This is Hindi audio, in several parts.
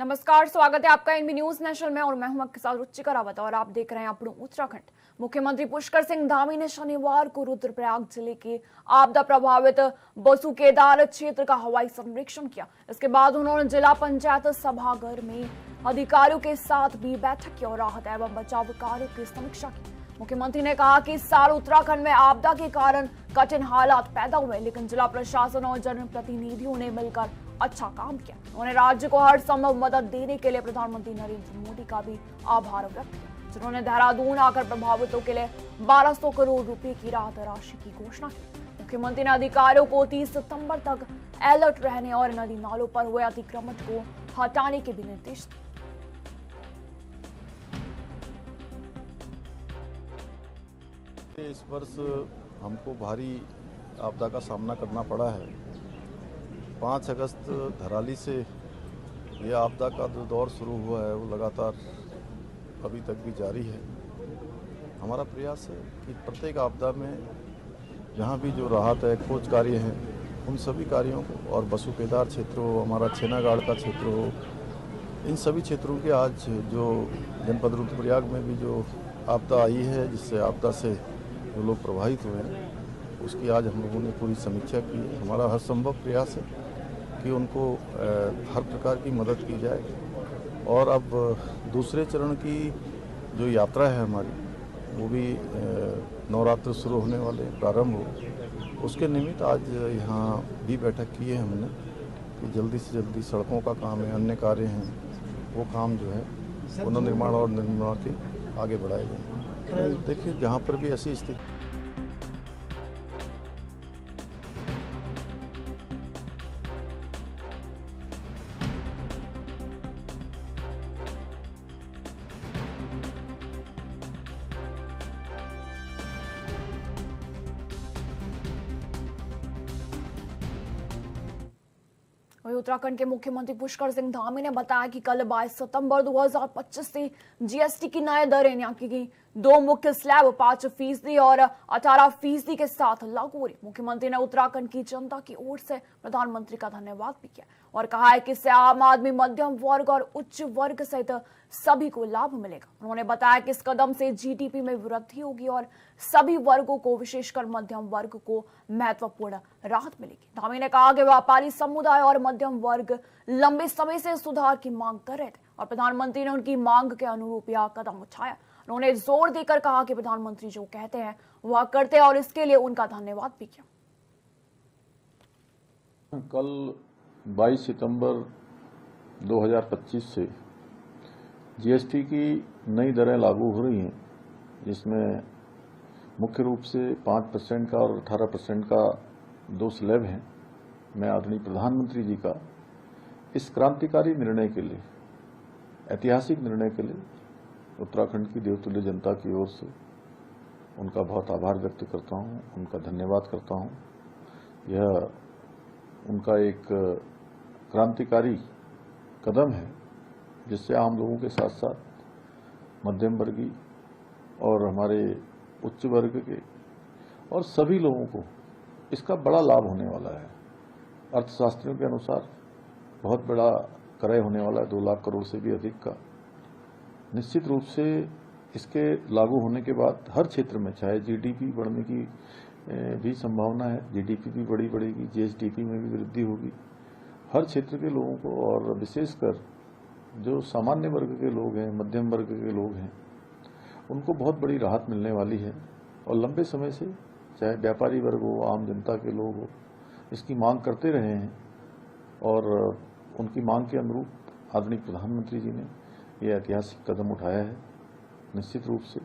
नमस्कार, स्वागत है आपका एनबी न्यूज नेशनल में और मैं हूं आपके साथ रुचिका रावत और आप देख रहे हैं अपना उत्तराखंड। मुख्यमंत्री पुष्कर सिंह धामी ने शनिवार को रुद्रप्रयाग जिले के आपदा प्रभावित बसु केदार क्षेत्र का हवाई सर्वेक्षण किया। इसके बाद उन्होंने जिला पंचायत सभागार में अधिकारियों के साथ भी बैठक की और राहत एवं बचाव कार्यों की समीक्षा की। मुख्यमंत्री ने कहा कि इस साल उत्तराखंड में आपदा के कारण कठिन हालात पैदा हुए, लेकिन जिला प्रशासन और जनप्रतिनिधियों ने मिलकर अच्छा काम किया। उन्होंने राज्य को हर संभव मदद देने के लिए प्रधानमंत्री नरेंद्र मोदी का भी आभार व्यक्त किया, जिन्होंने देहरादून आकर प्रभावितों के लिए 1200 करोड़ रुपए की राहत राशि की घोषणा की। मुख्यमंत्री ने अधिकारियों को 30 सितंबर तक अलर्ट रहने और नदी नालों पर हुए अतिक्रमण को हटाने के भी निर्देश दिए। इस वर्ष हमको भारी आपदा का सामना करना पड़ा है। 5 अगस्त धराली से यह आपदा का जो दौर शुरू हुआ है वो लगातार अभी तक भी जारी है। हमारा प्रयास है कि प्रत्येक आपदा में जहाँ भी जो राहत है, खोज कार्य हैं, उन सभी कार्यों को, और बसु केदार क्षेत्र हो, हमारा छेनागाड़ का क्षेत्र हो, इन सभी क्षेत्रों के आज जो जनपद रुद्रप्रयाग में भी जो आपदा आई है, जिससे आपदा से जो लोग प्रभावित हुए हैं, उसकी आज हम लोगों ने पूरी समीक्षा की है। हमारा हर संभव प्रयास है कि उनको हर प्रकार की मदद की जाए। और अब दूसरे चरण की जो यात्रा है हमारी, वो भी नवरात्र शुरू होने वाले प्रारंभ हो, उसके निमित्त आज यहाँ भी बैठक की है हमने कि जल्दी से जल्दी सड़कों का काम है, अन्य कार्य हैं, वो काम जो है पुनर्निर्माण और निर्माण के आगे बढ़ाए जाए। देखिए, जहाँ पर भी ऐसी स्थिति वहीं उत्तराखंड के मुख्यमंत्री पुष्कर सिंह धामी ने बताया कि कल 22 सितंबर 2025 से जीएसटी की नई दरें यानी कि 2 मुख्य स्लैब 5% और 18% के साथ लागू हो रही। मुख्यमंत्री ने उत्तराखंड की जनता की ओर से प्रधानमंत्री का धन्यवाद भी किया और कहा है कि इससे आम आदमी, मध्यम वर्ग और उच्च वर्ग सहित सभी को लाभ मिलेगा। उन्होंने बताया कि इस कदम से जीडीपी में वृद्धि होगी और सभी वर्गों को, विशेषकर मध्यम वर्ग को महत्वपूर्ण राहत मिलेगी। धामी ने कहा कि व्यापारी समुदाय और मध्यम वर्ग लंबे समय से सुधार की मांग कर रहे थे और प्रधानमंत्री ने उनकी मांग के अनुरूप यह कदम उठाया। उन्होंने जोर देकर कहा कि प्रधानमंत्री जो कहते हैं वह करते हैं और इसके लिए उनका धन्यवाद भी किया। कल 22 सितंबर 2025 से जीएसटी की नई दरें लागू हो रही हैं, जिसमें मुख्य रूप से 5% का और 18% का 2 स्लैब हैं। मैं आदरणीय प्रधानमंत्री जी का इस क्रांतिकारी निर्णय के लिए, ऐतिहासिक निर्णय के लिए उत्तराखंड की देवतुल्य जनता की ओर से उनका बहुत आभार व्यक्त करता हूं, उनका धन्यवाद करता हूं। यह उनका एक क्रांतिकारी कदम है, जिससे आम लोगों के साथ साथ मध्यम वर्गीय और हमारे उच्च वर्ग के और सभी लोगों को इसका बड़ा लाभ होने वाला है। अर्थशास्त्रियों के अनुसार बहुत बड़ा क्रय होने वाला है, 2 लाख करोड़ से भी अधिक का। निश्चित रूप से इसके लागू होने के बाद हर क्षेत्र में, चाहे जीडीपी बढ़ने की भी संभावना है, जीडीपी भी बढ़ेगी, जीएसडीपी में भी वृद्धि होगी। हर क्षेत्र के लोगों को, और विशेषकर जो सामान्य वर्ग के लोग हैं, मध्यम वर्ग के लोग हैं, उनको बहुत बड़ी राहत मिलने वाली है। और लंबे समय से चाहे व्यापारी वर्ग हो, आम जनता के लोग हो, इसकी मांग करते रहे हैं और उनकी मांग के अनुरूप आदरणीय प्रधानमंत्री जी ने ये ऐतिहासिक कदम उठाया है। निश्चित रूप से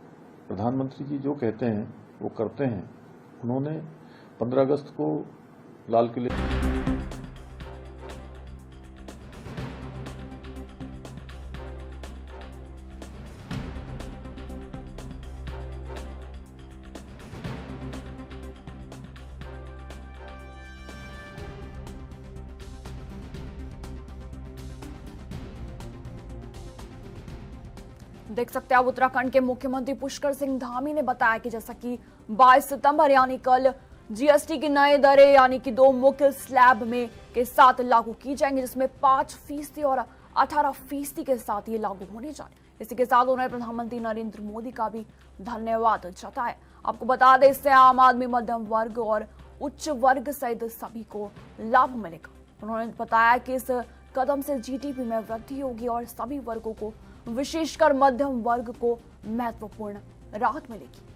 प्रधानमंत्री जी जो कहते हैं वो करते हैं। उन्होंने 15 अगस्त को लाल किले देख सकते हैं आप, उत्तराखंड के मुख्यमंत्री पुष्कर सिंह धामी ने बताया कि जैसा कि 22 सितंबर यानी कल जीएसटी की नई दरें यानी कि 2 मुख्य स्लैब में के साथ लागू की जाएंगी, जिसमें 5% और 18% के साथ ये लागू होने जा रहे हैं। इसी के साथ उन्होंने प्रधानमंत्री नरेंद्र मोदी का भी धन्यवाद जताया। आपको बता दें, इससे आम आदमी, मध्यम वर्ग और उच्च वर्ग सहित सभी को लाभ मिलेगा। उन्होंने बताया कि इस कदम से जीडीपी में वृद्धि होगी और सभी वर्गों को, विशेषकर मध्यम वर्ग को महत्वपूर्ण राहत मिलेगी।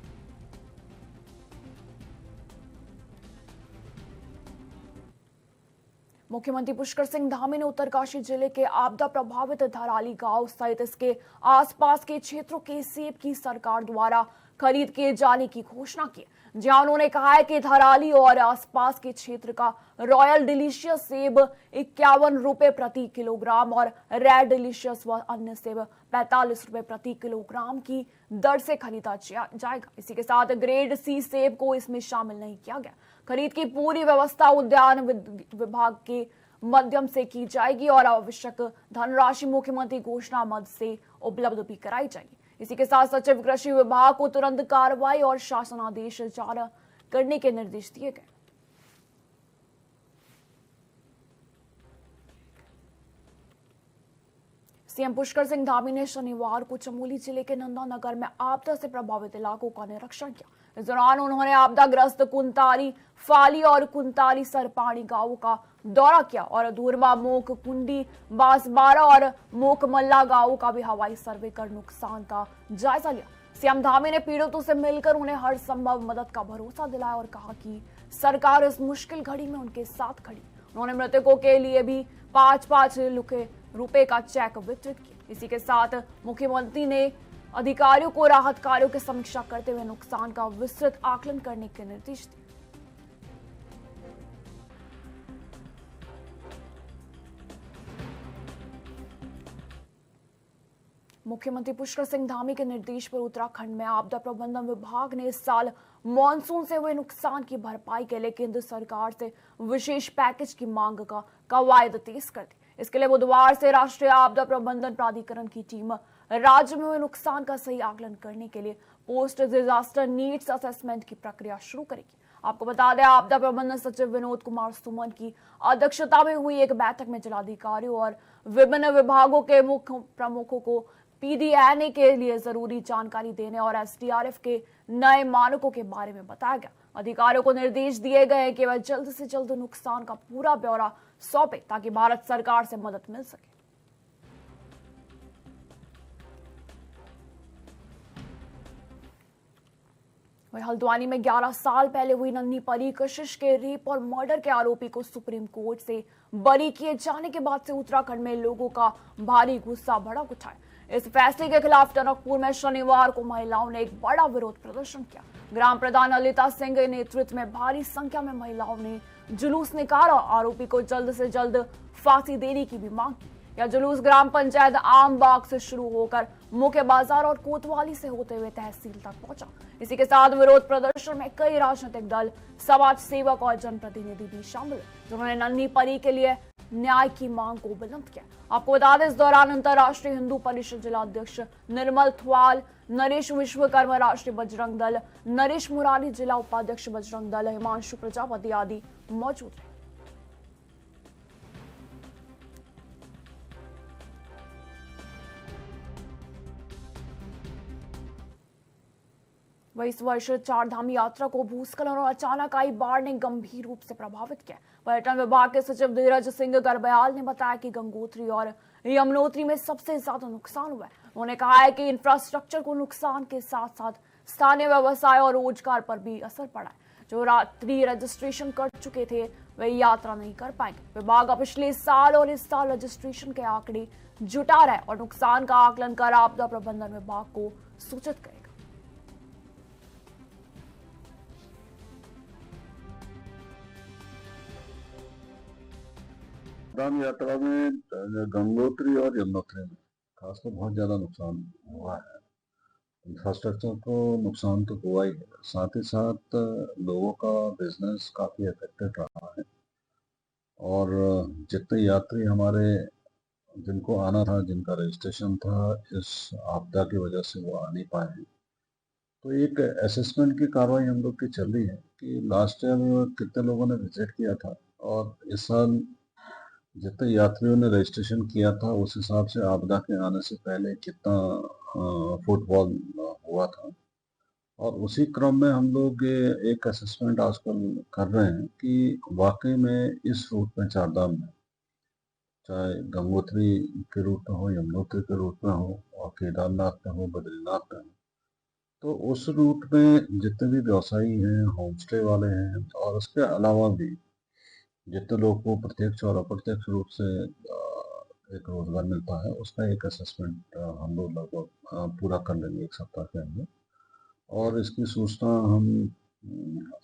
मुख्यमंत्री पुष्कर सिंह धामी ने उत्तरकाशी जिले के आपदा प्रभावित धराली गांव सहित इसके आसपास के क्षेत्रों के सेब की सरकार द्वारा खरीद किए जाने की घोषणा की, जहां उन्होंने कहा है कि धराली और आसपास के क्षेत्र का रॉयल डिलीशियस सेब 51 रुपए प्रति किलोग्राम और रेड डिलीशियस व अन्य सेब 45 रुपए प्रति किलोग्राम की दर से खरीदा जाएगा। इसी के साथ ग्रेड सी सेब को इसमें शामिल नहीं किया गया। खरीद की पूरी व्यवस्था उद्यान विभाग के माध्यम से की जाएगी और आवश्यक धनराशि मुख्यमंत्री घोषणा मद से उपलब्ध भी कराई जाएगी। इसी के साथ सचिव कृषि विभाग को तुरंत कार्रवाई और शासनादेश जारी करने के निर्देश दिए गए। सीएम पुष्कर सिंह धामी ने शनिवार को चमोली जिले के नंदानगर में आपदा से प्रभावित इलाकों का निरीक्षण किया। इस दौरान उन्होंने आपदाग्रस्त कुंतारी फाली और कुंतारी सरपाणी गांवों का दौरा किया और धूरमा, मोक कुंडी, बांसबारा और मोकमल्ला गांवों का भी हवाई सर्वे कर नुकसान का जायजा लिया। सीएम धामी ने पीड़ितों से मिलकर उन्हें हर संभव मदद का भरोसा दिलाया और कहा कि सरकार इस मुश्किल घड़ी में उनके साथ खड़ी। उन्होंने मृतकों के लिए भी 5-5 लाख रुपए का चेक वितरित किया। इसी के साथ मुख्यमंत्री ने अधिकारियों को राहत कार्यों की समीक्षा करते हुए नुकसान का विस्तृत आकलन करने के निर्देश दिए। मुख्यमंत्री पुष्कर सिंह धामी के निर्देश पर उत्तराखंड में आपदा प्रबंधन विभाग ने इस साल मॉनसून से हुए नुकसान की भरपाई के लिए केंद्र सरकार से विशेष पैकेज की मांग का कवायद तेज कर दी। इसके लिए बुधवार से राष्ट्रीय आपदा प्रबंधन प्राधिकरण की टीम राज्य में हुए नुकसान का सही आकलन करने के लिए पोस्ट डिजास्टर नीड्स असेसमेंट की प्रक्रिया शुरू करेगी। आपको बता दें, आपदा प्रबंधन सचिव विनोद कुमार सुमन की अध्यक्षता में हुई एक बैठक में जिलाधिकारियों और विभिन्न विभागों के मुख्य प्रमुखों को पीडीएनए के लिए जरूरी जानकारी देने और एसडीआरएफ के नए मानकों के बारे में बताया गया। अधिकारियों को निर्देश दिए गए कि वह जल्द से जल्द नुकसान का पूरा ब्यौरा सौंपे ताकि भारत सरकार से मदद मिल सके। वहीं हल्द्वानी में 11 साल पहले हुई नन्ही परी कशिश के रेप और मर्डर के आरोपी को सुप्रीम कोर्ट से बरी किए जाने के बाद से उत्तराखंड में लोगों का भारी गुस्सा भड़क उठा है। इस फैसले के खिलाफ टनकपुर में शनिवार को महिलाओं ने एक बड़ा विरोध प्रदर्शन किया। ग्राम प्रधान ललिता सिंह के नेतृत्व में भारी संख्या में महिलाओं ने जुलूस निकाला और आरोपी को जल्द से जल्द फांसी देने की भी मांग की। यह जुलूस ग्राम पंचायत आम बाग से शुरू होकर मुख्य बाजार और कोतवाली से होते हुए तहसील तक पहुंचा। इसी के साथ विरोध प्रदर्शन में कई राजनीतिक दल, समाज सेवक और जनप्रतिनिधि भी शामिल हुए, जिन्होंने नन्ही परी के लिए न्याय की मांग को बुलंद किया। आपको बता दें, इस दौरान अंतर्राष्ट्रीय हिंदू परिषद जिलाध्यक्ष निर्मल थवाल, नरेश विश्वकर्मा राष्ट्रीय बजरंग दल, नरेश मुरारी जिला उपाध्यक्ष बजरंग दल, हिमांशु प्रजापति आदि मौजूद रहे। वही इस वर्ष चारधाम यात्रा को भूस्खलन और अचानक आई बाढ़ ने गंभीर रूप से प्रभावित किया। पर्यटन विभाग के सचिव धीरज सिंह गर्ब्याल ने बताया कि गंगोत्री और यमुनोत्री में सबसे ज्यादा नुकसान हुआ है। उन्होंने कहा है कि इंफ्रास्ट्रक्चर को नुकसान के साथ साथ स्थानीय व्यवसाय और रोजगार पर भी असर पड़ा है। जो रात्रि रजिस्ट्रेशन कर चुके थे वे यात्रा नहीं कर पाएंगे। विभाग पिछले साल और इस साल रजिस्ट्रेशन के आंकड़े जुटा रहा है और नुकसान का आकलन कर आपदा प्रबंधन विभाग को सूचित करेगा। चारधाम यात्रा में गंगोत्री और यमुनोत्री में खासकर बहुत ज्यादा नुकसान हुआ है। इंफ्रास्ट्रक्चर को नुकसान तो हुआ ही है, साथ ही साथ लोगों का बिजनेस काफी अफेक्टेड रहा है और जितने यात्री हमारे जिनको आना था, जिनका रजिस्ट्रेशन था, इस आपदा की वजह से वो आ नहीं पाए। तो एक असेसमेंट की कार्रवाई हम लोग की चल रही है कि लास्ट ईयर कितने लोगों ने विजिट किया था और इस साल जितने यात्रियों ने रजिस्ट्रेशन किया था उस हिसाब से आपदा के आने से पहले कितना फुटफॉल हुआ था। और उसी क्रम में हम लोग ये एक असेसमेंट आजकल कर रहे हैं कि वाकई में इस रूट में चारधाम में, चाहे गंगोत्री के रूट में हो, यमुनोत्री के रूट में हो और केदारनाथ में हो, बद्रीनाथ में हो, तो उस रूट में जितने भी व्यवसायी हैं, होम स्टे वाले हैं और उसके अलावा भी जितने लोगों को प्रत्यक्ष और अप्रत्यक्ष रूप से एक रोजगार मिलता है, उसका एक असेसमेंट हम लोग लगभग पूरा कर लेंगे एक सप्ताह के अंदर। और इसकी सूचना हम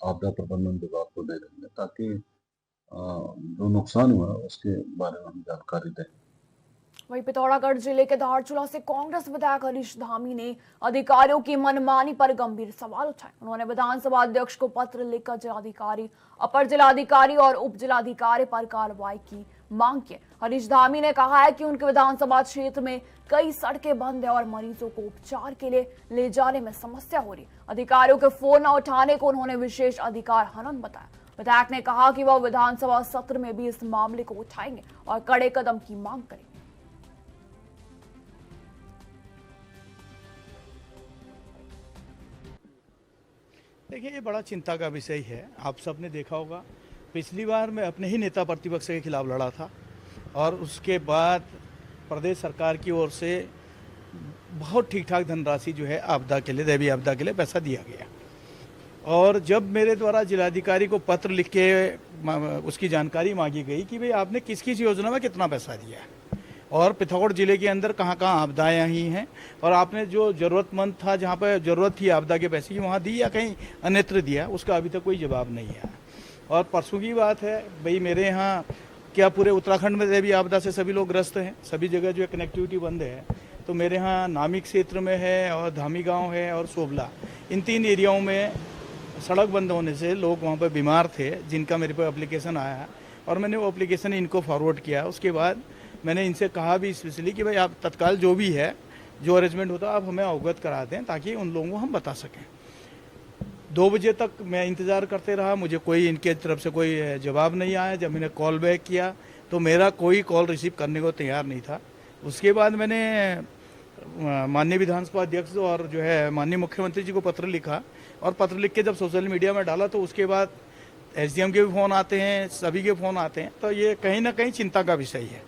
आपदा प्रबंधन विभाग को दे देंगे ताकि जो नुकसान हुआ उसके बारे में हम जानकारी दें। वहीं पिथौरागढ़ जिले के धारचूला से कांग्रेस विधायक हरीश धामी ने अधिकारियों की मनमानी पर गंभीर सवाल उठाए। उन्होंने विधानसभा अध्यक्ष को पत्र लिखकर जिलाधिकारी, अपर जिलाधिकारी और उप जिलाधिकारी पर कार्रवाई की मांग की। हरीश धामी ने कहा है कि उनके विधानसभा क्षेत्र में कई सड़कें बंद है और मरीजों को उपचार के लिए ले जाने में समस्या हो रही। अधिकारियों के फोन न उठाने को उन्होंने विशेष अधिकार हनन बताया। विधायक ने कहा कि वह विधानसभा सत्र में भी इस मामले को उठाएंगे और कड़े कदम की मांग करेंगे। देखिए, ये बड़ा चिंता का विषय है। आप सबने देखा होगा, पिछली बार मैं अपने ही नेता प्रतिपक्ष के खिलाफ लड़ा था और उसके बाद प्रदेश सरकार की ओर से बहुत ठीक ठाक धनराशि जो है आपदा के लिए, दैवीय आपदा के लिए पैसा दिया गया। और जब मेरे द्वारा जिलाधिकारी को पत्र लिख के उसकी जानकारी मांगी गई कि भाई आपने किस किस योजना में कितना पैसा दिया है और पिथौरागढ़ जिले के अंदर कहाँ कहाँ आपदाएँ आई हैं और आपने जो ज़रूरतमंद था, जहाँ पर ज़रूरत थी आपदा के पैसे की, वहाँ दी या कहीं अन्यत्र दिया, उसका अभी तक कोई जवाब नहीं है। और परसों की बात है, भाई मेरे यहाँ क्या पूरे उत्तराखंड में दैवीय आपदा से सभी लोग ग्रस्त हैं, सभी जगह जो है कनेक्टिविटी बंद है। तो मेरे यहाँ नामिक क्षेत्र में है और धामी गाँव है और सोबला, इन 3 एरियाओं में सड़क बंद होने से लोग वहाँ पर बीमार थे, जिनका मेरे पर एप्लीकेशन आया और मैंने वो एप्लीकेशन इनको फॉरवर्ड किया। उसके बाद मैंने इनसे कहा भी स्पेशली कि भाई आप तत्काल जो भी है, जो अरेंजमेंट होता है, आप हमें अवगत करा दें ताकि उन लोगों को हम बता सकें। 2 बजे तक मैं इंतज़ार करते रहा, मुझे कोई इनके तरफ से कोई जवाब नहीं आया। जब मैंने कॉल बैक किया तो मेरा कोई कॉल रिसीव करने को तैयार नहीं था। उसके बाद मैंने माननीय विधानसभा अध्यक्ष और जो है माननीय मुख्यमंत्री जी को पत्र लिखा और पत्र लिख के जब सोशल मीडिया में डाला तो उसके बाद एसडीएम के भी फ़ोन आते हैं, सभी के फ़ोन आते हैं। तो ये कहीं ना कहीं चिंता का विषय है।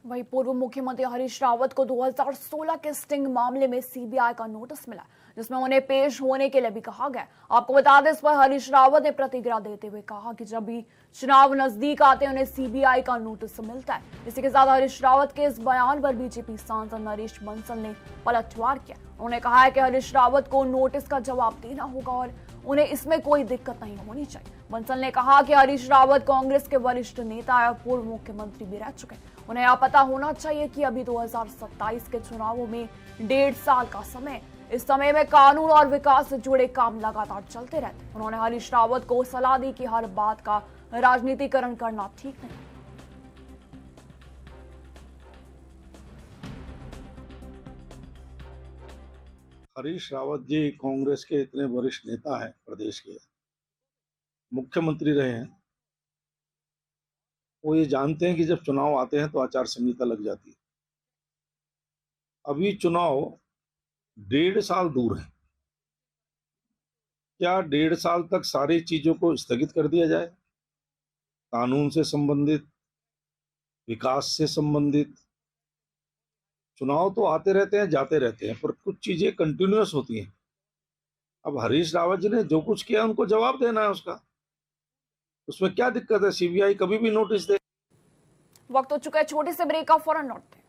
वहीं पूर्व मुख्यमंत्री हरीश रावत को 2016 के स्टिंग मामले में सीबीआई का नोटिस मिला, जिसमें उन्हें पेश होने के लिए भी कहा गया। आपको बता दें, इस पर हरीश रावत ने प्रतिक्रिया देते हुए कहा कि जब भी चुनाव नजदीक आते हैं उन्हें सीबीआई का नोटिस मिलता है। इसी के साथ हरीश रावत के इस बयान पर बीजेपी सांसद नरेश बंसल ने पलटवार किया। उन्होंने कहा है कि हरीश रावत को नोटिस का जवाब देना होगा और उन्हें इसमें कोई दिक्कत नहीं होनी चाहिए। बंसल ने कहा कि हरीश रावत कांग्रेस के वरिष्ठ नेता और पूर्व मुख्यमंत्री भी रह चुके हैं। उन्हें यह पता होना चाहिए कि अभी 2027 के चुनावों में 1.5 साल का समय, इस समय में कानून और विकास से जुड़े काम लगातार चलते रहते। उन्होंने हरीश रावत को सलाह दी कि हर बात का राजनीतिकरण करना ठीक नहीं। हरीश रावत जी कांग्रेस के इतने वरिष्ठ नेता हैं, प्रदेश के मुख्यमंत्री रहे हैं, वो ये जानते हैं कि जब चुनाव आते हैं तो आचार संहिता लग जाती है। अभी चुनाव 1.5 साल दूर है। क्या 1.5 साल तक सारी चीजों को स्थगित कर दिया जाए? कानून से संबंधित, विकास से संबंधित चुनाव तो आते रहते हैं, जाते रहते हैं, पर कुछ चीजें कंटिन्यूअस होती हैं। अब हरीश रावत जी ने जो कुछ किया उनको जवाब देना है उसका, उसमें क्या दिक्कत है? सीबीआई कभी भी नोटिस दे। वक्त हो चुका है छोटे से ब्रेक का, फौरन लौटते हैं।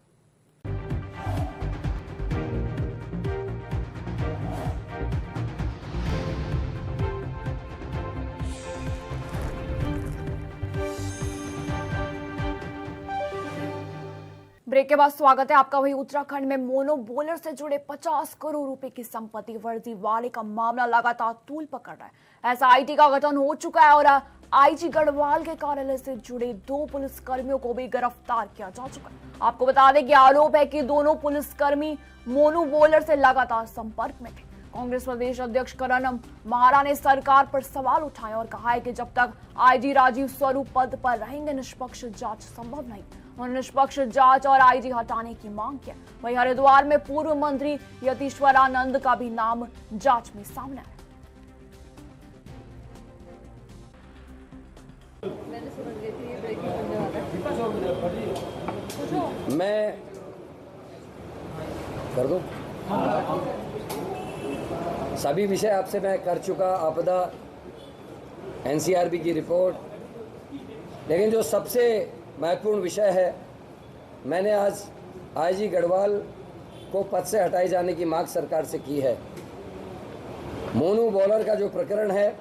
ब्रेक के बाद स्वागत है आपका। वही उत्तराखंड में मोनो बोलर से जुड़े 50 करोड़ रुपए की संपत्ति फर्जीवाड़े का मामला लगातार तूल पकड़ रहा है। एसआईटी का गठन हो चुका है और आईजी गढ़वाल के कार्यालय से जुड़े 2 पुलिसकर्मियों को भी गिरफ्तार किया जा चुका है। आपको बता दें कि आरोप है कि दोनों पुलिसकर्मी मोनो बोलर से लगातार संपर्क में थे। कांग्रेस प्रदेश अध्यक्ष करण महारा ने सरकार पर सवाल उठाए और कहा है कि जब तक आईजी राजीव स्वरूप पद पर रहेंगे निष्पक्ष जांच संभव नहीं। उन्होंने निष्पक्ष जांच और आईजी हटाने की मांग की। वहीं हरिद्वार में पूर्व मंत्री यतीश्वरानंद का भी नाम जांच में सामने आया। मैं कर दूं सभी विषय आपसे मैं कर चुका, आपदा, एनसीआरबी की रिपोर्ट, लेकिन जो सबसे महत्वपूर्ण विषय है, मैंने आज आईजी गढ़वाल को पद से हटाए जाने की मांग सरकार से की है। मोनू बॉलर का जो प्रकरण है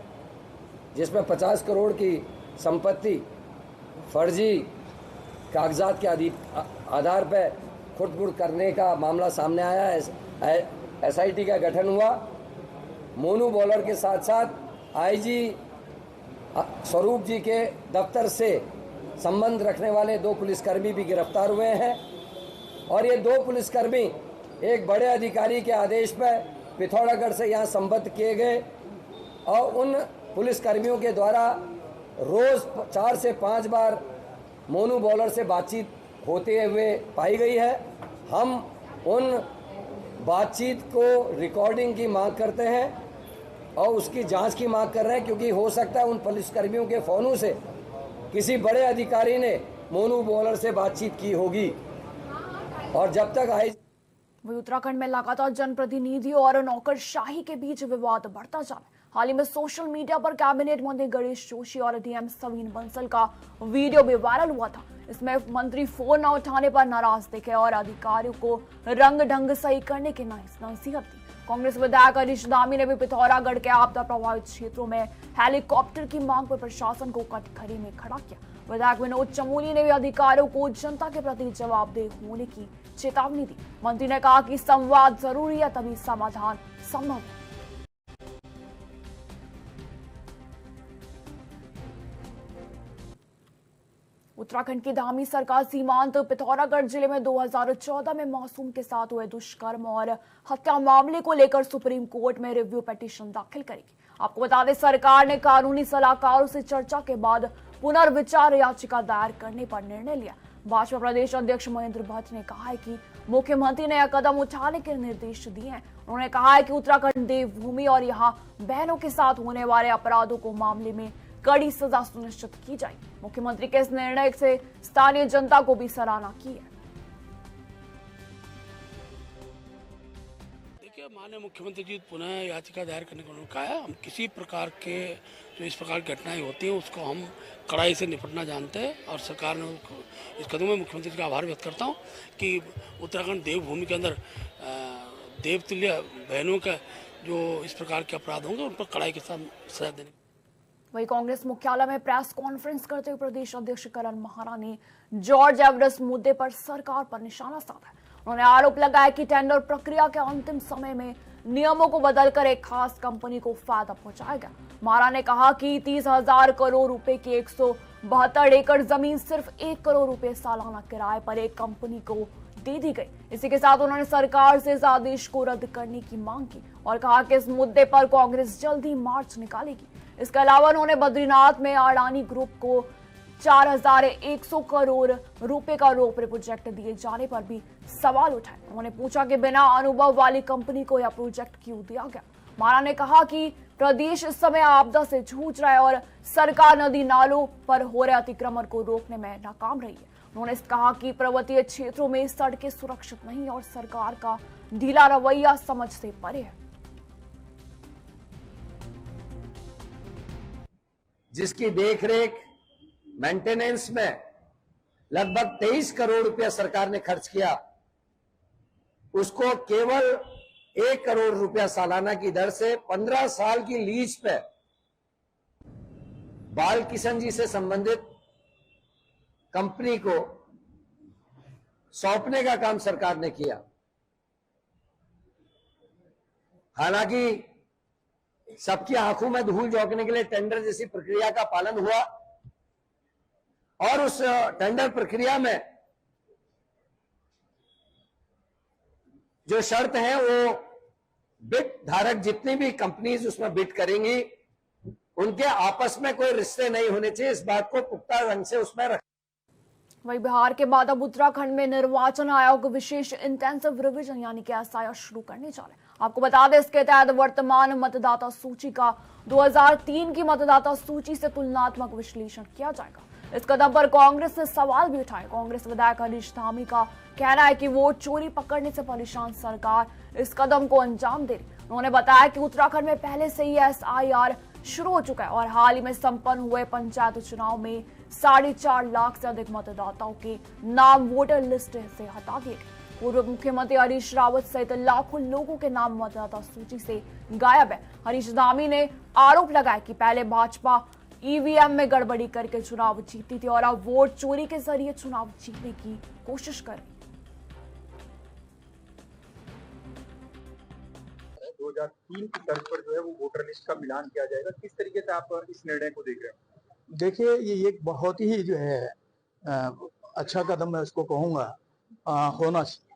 जिसमें 50 करोड़ की संपत्ति फर्जी कागजात के आधार पर खुद करने का मामला सामने आया है, एसआईटी का गठन हुआ। मोनू बॉलर के साथ साथ आईजी स्वरूप जी के दफ्तर से संबंध रखने वाले 2 पुलिसकर्मी भी गिरफ्तार हुए हैं और ये 2 पुलिसकर्मी एक बड़े अधिकारी के आदेश पर पिथौरागढ़ से यहाँ संबद्ध किए गए और उन पुलिसकर्मियों के द्वारा रोज 4 से 5 बार मोनू बॉलर से बातचीत होते हुए पाई गई है। हम उन बातचीत को रिकॉर्डिंग की मांग करते हैं और उसकी जांच की मांग कर रहे हैं, क्योंकि हो सकता है उन पुलिसकर्मियों के फोनों से किसी बड़े अधिकारी ने मोनू बॉलर से बातचीत की होगी। और जब तक वही उत्तराखंड में लगातार जनप्रतिनिधियों और नौकरशाही के बीच विवाद बढ़ता जा रहा है। हाल ही में सोशल मीडिया पर कैबिनेट मंत्री गणेश जोशी और डीएम सवीन बंसल का वीडियो भी वायरल हुआ था। इसमें मंत्री फोन न उठाने पर नाराज दिखे और अधिकारियों को रंग ढंग सही करने की नसीहत दी। कांग्रेस विधायक हरीश धामी ने भी पिथौरागढ़ के आपदा प्रभावित क्षेत्रों में हेलीकॉप्टर की मांग पर प्रशासन को कटघरे में खड़ा किया। विधायक विनोद चमोली ने भी अधिकारियों को जनता के प्रति जवाबदेह होने की चेतावनी दी। मंत्री ने कहा कि संवाद जरूरी है, तभी समाधान संभव है। उत्तराखंड की धामी सरकार सीमांत पिथौरागढ़ जिले में 2014 में मासूम के साथ हुए दुष्कर्म और हत्या मामले को लेकर सुप्रीम कोर्ट में रिव्यू पिटीशन दाखिल करेगी। आपको बता दें, सरकार ने कानूनी सलाहकारों से चर्चा के बाद पुनर्विचार याचिका दायर करने पर निर्णय लिया। भाजपा प्रदेश अध्यक्ष महेंद्र भट्ट ने कहा है कि मुख्यमंत्री ने यह कदम उठाने के निर्देश दिए हैं। उन्होंने कहा है कि उत्तराखंड देवभूमि और यहाँ बहनों के साथ होने वाले अपराधों को मामले में कड़ी सजा सुनिश्चित की जाएगी। मुख्यमंत्री के इस निर्णय से स्थानीय जनता को भी सराहना की है। देखिए, माननीय मुख्यमंत्री जी पुनः याचिका दायर करने को उन्होंने कहा है। हम किसी प्रकार के जो इस प्रकार की घटनाएं होती हैं उसको हम कड़ाई से निपटना जानते हैं और सरकार ने इस कदम में मुख्यमंत्री जी का आभार व्यक्त करता हूं कि उत्तराखंड देवभूमि के अंदर देवतुल्य बहनों का जो इस प्रकार के अपराध होंगे उन पर कड़ाई के साथ सजा देने। वही कांग्रेस मुख्यालय में प्रेस कॉन्फ्रेंस करते हुए प्रदेश अध्यक्ष करण महारा ने जॉर्ज एवरेस्ट मुद्दे पर सरकार पर निशाना साधा। उन्होंने आरोप लगाया कि टेंडर प्रक्रिया के अंतिम समय में नियमों को बदलकर एक खास कंपनी को फायदा पहुंचाया गया। महारा ने कहा कि 30,000 करोड़ रुपए की 172 एकड़ जमीन सिर्फ 1 करोड़ रुपए सालाना किराए पर एक कंपनी को दे दी गई। इसी के साथ उन्होंने सरकार से इस आदेश को रद्द करने की मांग की और कहा कि इस मुद्दे पर कांग्रेस जल्द ही मार्च निकालेगी। इसके अलावा उन्होंने बद्रीनाथ में अडानी ग्रुप को 4,100 करोड़ रुपए का रोपवे प्रोजेक्ट दिए जाने पर भी सवाल उठाए। उन्होंने पूछा कि बिना अनुभव वाली कंपनी को यह प्रोजेक्ट क्यों दिया गया। महारा ने कहा कि प्रदेश इस समय आपदा से जूझ रहा है और सरकार नदी नालों पर हो रहे अतिक्रमण को रोकने में नाकाम रही है। उन्होंने कहा कि पर्वतीय क्षेत्रों में सड़कें सुरक्षित नहीं और सरकार का ढीला रवैया समझ से परे है। जिसकी देखरेख मेंटेनेंस में लगभग 23 करोड़ रुपया सरकार ने खर्च किया, उसको केवल 1 करोड़ रुपया सालाना की दर से 15 साल की लीज पे बाल किशन जी से संबंधित कंपनी को सौंपने का काम सरकार ने किया। हालांकि सबकी आंखों में धूल झोंकने के लिए टेंडर जैसी प्रक्रिया का पालन हुआ और उस टेंडर प्रक्रिया में जो शर्त है वो बिड धारक जितनी भी कंपनीज उसमें बिड करेंगी उनके आपस में कोई रिश्ते नहीं होने चाहिए, इस बात को पुख्ता रंग से उसमें रख। वहीं बिहार के बाद अब उत्तराखंड में निर्वाचन आयोग विशेष इंटेंसिव रिवीजन यानी कि एसआईआर शुरू करने जा रहे हैं। आपको बता दें, इसके तहत वर्तमान मतदाता सूची का 2003 की मतदाता सूची से तुलनात्मक विश्लेषण किया जाएगा। इस कदम पर कांग्रेस ने सवाल भी उठाए। कांग्रेस विधायक हरीश धामी का कहना है कि वोट चोरी पकड़ने से परेशान सरकार इस कदम को अंजाम दे रही। उन्होंने बताया कि उत्तराखंड में पहले से ही एसआईआर शुरू हो चुका है और हाल ही में संपन्न हुए पंचायत चुनाव में 4.5 लाख से अधिक मतदाताओं के नाम वोटर लिस्ट से हटा दिए गए। पूर्व मुख्यमंत्री हरीश रावत सहित लाखों लोगों के नाम मतदाता सूची से गायब है। हरीश धामी ने आरोप लगाया कि पहले भाजपा ईवीएम में गड़बड़ी करके चुनाव जीती थी और अब वोट चोरी के जरिए चुनाव जीतने की कोशिश कर रही। 2003 की तर्ज पर जो है वो वोटर लिस्ट का मिलान किया जाएगा। किस तरीके से आप इस निर्णय को देख रहे हैं? देखिए, ये एक बहुत ही जो है अच्छा कदम मैं उसको कहूँगा होना चाहिए,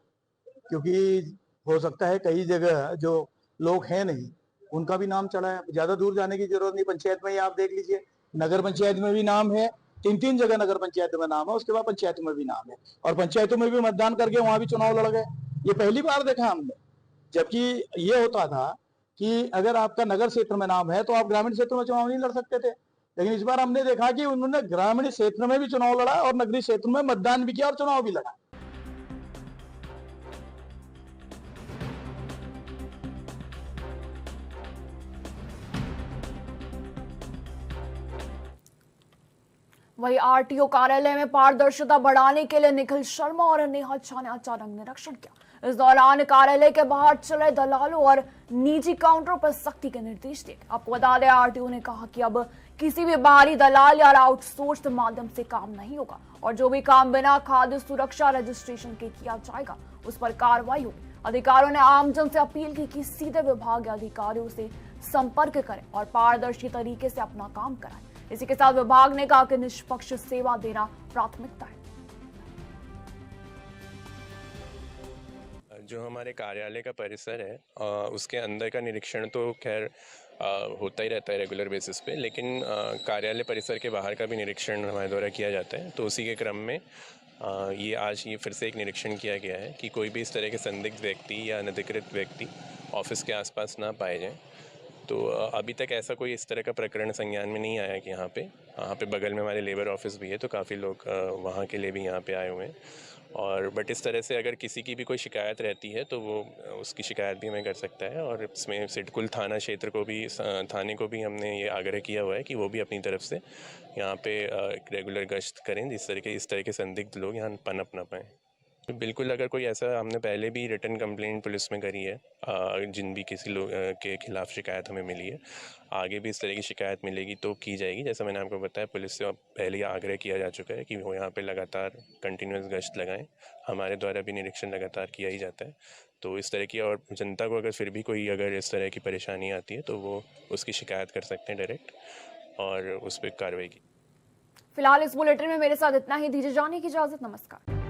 क्योंकि हो सकता है कई जगह जो लोग हैं नहीं उनका भी नाम चढ़ा है। ज्यादा दूर जाने की जरूरत नहीं, पंचायत में ही आप देख लीजिए, नगर पंचायत में भी नाम है, 3 जगह नगर पंचायत में नाम है, उसके बाद पंचायतों में भी नाम है और पंचायतों में भी मतदान करके वहां भी चुनाव लड़ गए। ये पहली बार देखा हमने, जबकि ये होता था कि अगर आपका नगर क्षेत्र में नाम है तो आप ग्रामीण क्षेत्र में चुनाव नहीं लड़ सकते थे, लेकिन इस बार हमने देखा कि उन्होंने ग्रामीण क्षेत्र में भी चुनाव लड़ा और नगरीय क्षेत्र में मतदान भी किया और चुनाव भी लड़ा। वही आरटीओ कार्यालय में पारदर्शिता बढ़ाने के लिए निखिल शर्मा और नेहा झा ने अचानक निरीक्षण किया। इस दौरान कार्यालय के बाहर चले दलालों और निजी काउंटरों पर सख्ती के निर्देश दिए। आपको बता दें, आरटीओ ने कहा कि अब किसी भी बाहरी दलाल या आउटसोर्स माध्यम से काम नहीं होगा और जो भी काम बिना खाद्य सुरक्षा रजिस्ट्रेशन के किया जाएगा उस पर कार्रवाई होगी। अधिकारियों ने आमजन से अपील की कि सीधे विभाग या अधिकारियों से संपर्क करें और पारदर्शी तरीके से अपना काम कराएं। इसी के साथ विभाग ने कहा कि निष्पक्ष सेवा देना प्राथमिकता है। जो हमारे कार्यालय का परिसर है उसके अंदर का निरीक्षण तो खैर होता ही रहता है रेगुलर बेसिस पे, लेकिन कार्यालय परिसर के बाहर का भी निरीक्षण हमारे द्वारा किया जाता है। तो उसी के क्रम में ये फिर से एक निरीक्षण किया गया है कि कोई भी इस तरह के संदिग्ध व्यक्ति या अनधिकृत व्यक्ति ऑफिस के आसपास ना पाए जाएं। तो अभी तक ऐसा कोई इस तरह का प्रकरण संज्ञान में नहीं आया कि यहाँ पे बगल में हमारे लेबर ऑफिस भी है, तो काफ़ी लोग वहाँ के लिए भी यहाँ पे आए हुए हैं। और बट इस तरह से अगर किसी की भी कोई शिकायत रहती है तो वो उसकी शिकायत भी हमें कर सकता है। और इसमें सिडकुल थाना क्षेत्र को भी, थाने को भी हमने ये आग्रह किया हुआ है कि वो भी अपनी तरफ से यहाँ पे रेगुलर गश्त करें, इस तरह के संदिग्ध लोग यहाँ पनप ना पाएँ। बिल्कुल, अगर कोई ऐसा, हमने पहले भी रिटन कंप्लेंट पुलिस में करी है जिन भी किसी लोग के खिलाफ शिकायत हमें मिली है, आगे भी इस तरह की शिकायत मिलेगी तो की जाएगी। जैसा मैंने आपको बताया, पुलिस से पहले ही आग्रह किया जा चुका है कि वो यहाँ पे लगातार कंटिन्यूस गश्त लगाएं। हमारे द्वारा भी निरीक्षण लगातार किया ही जाता है। तो इस तरह की, और जनता को अगर फिर भी कोई अगर इस तरह की परेशानी आती है तो वो उसकी शिकायत कर सकते हैं डायरेक्ट और उस पर कार्रवाई की। फिलहाल इस बुलेटिन में मेरे साथ इतना ही। दीजिए जाने की इजाजत। नमस्कार।